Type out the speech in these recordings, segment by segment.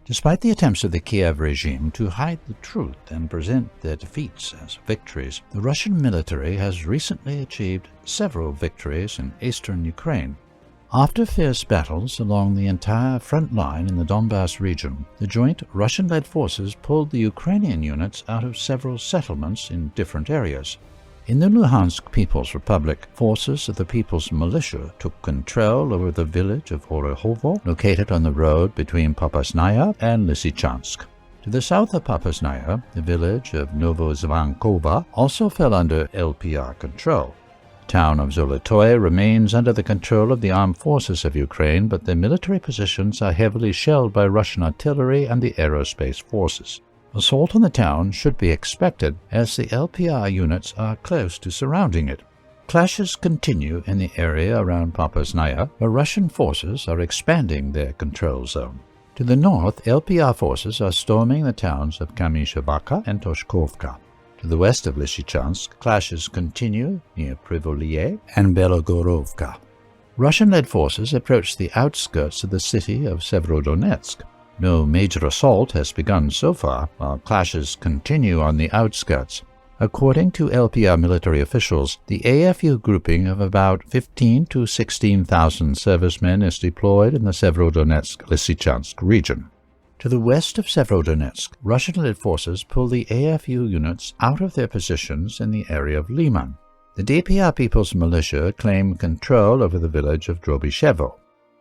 Despite the attempts of the Kiev regime to hide the truth and present their defeats as victories, the Russian military has recently achieved several victories in eastern Ukraine. After fierce battles along the entire front line in the Donbass region, the joint Russian-led forces pulled the Ukrainian units out of several settlements in different areas. In the Luhansk People's Republic, forces of the People's Militia took control over the village of Orehovo, located on the road between Popasnaya and Lysychansk. To the south of Popasnaya, the village of Novozvankova also fell under LPR control. The town of Zolotoy remains under the control of the armed forces of Ukraine, but the military positions are heavily shelled by Russian artillery and the aerospace forces. Assault on the town should be expected, as the LPR units are close to surrounding it. Clashes continue in the area around Popasnaya, where Russian forces are expanding their control zone. To the north, LPR forces are storming the towns of Kamyshavaka and Toshkovka. To the west of Lysychansk, clashes continue near Privolye and Belogorovka. Russian-led forces approach the outskirts of the city of Severodonetsk. No major assault has begun so far, while clashes continue on the outskirts. According to LPR military officials, the AFU grouping of about 15,000 to 16,000 servicemen is deployed in the Severodonetsk-Lysychansk region. To the west of Severodonetsk, Russian-led forces pull the AFU units out of their positions in the area of Liman. The DPR People's Militia claim control over the village of Drobyshevo.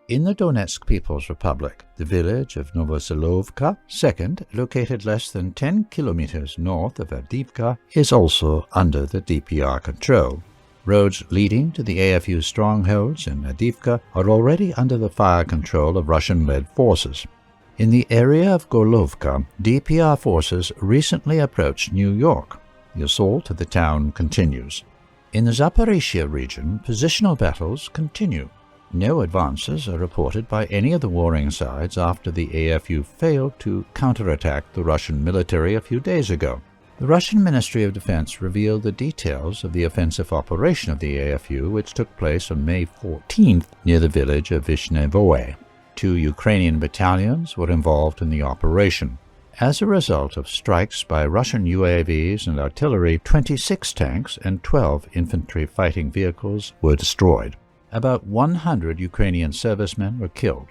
In the Donetsk People's Republic, the village of Novosilovka, second, located less than 10 kilometers north of Avdiivka, is also under the DPR control. Roads leading to the AFU strongholds in Avdiivka are already under the fire control of Russian-led forces. In the area of Gorlovka, DPR forces recently approached New York. The assault of the town continues. In the Zaporizhzhia region, positional battles continue. No advances are reported by any of the warring sides after the AFU failed to counterattack the Russian military a few days ago. The Russian Ministry of Defense revealed the details of the offensive operation of the AFU, which took place on May 14th near the village of Vishnevoe. 2 Ukrainian battalions were involved in the operation. As a result of strikes by Russian UAVs and artillery, 26 tanks and 12 infantry fighting vehicles were destroyed. About 100 Ukrainian servicemen were killed.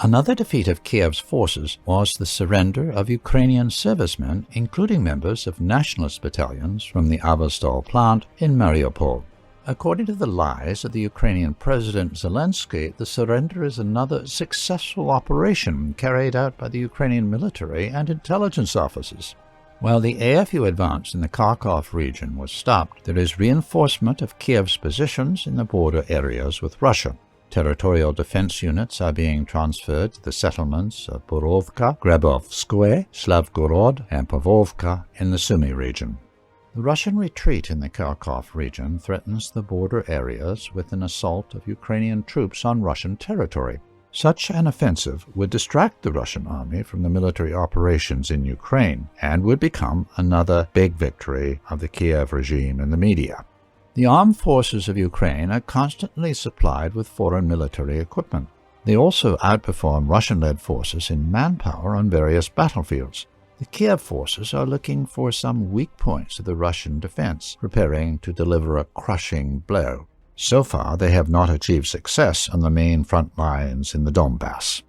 Another defeat of Kiev's forces was the surrender of Ukrainian servicemen, including members of nationalist battalions from the Azovstal plant in Mariupol. According to the lies of the Ukrainian President Zelensky, the surrender is another successful operation carried out by the Ukrainian military and intelligence officers. While the AFU advance in the Kharkov region was stopped, there is reinforcement of Kiev's positions in the border areas with Russia. Territorial defense units are being transferred to the settlements of Borovka, Grabovskoye, Slavgorod, and Pavlovka in the Sumy region. The Russian retreat in the Kharkov region threatens the border areas with an assault of Ukrainian troops on Russian territory. Such an offensive would distract the Russian army from the military operations in Ukraine and would become another big victory of the Kiev regime in the media. The armed forces of Ukraine are constantly supplied with foreign military equipment. They also outperform Russian-led forces in manpower on various battlefields. The Kiev forces are looking for some weak points of the Russian defense, preparing to deliver a crushing blow. So far, they have not achieved success on the main front lines in the Donbass.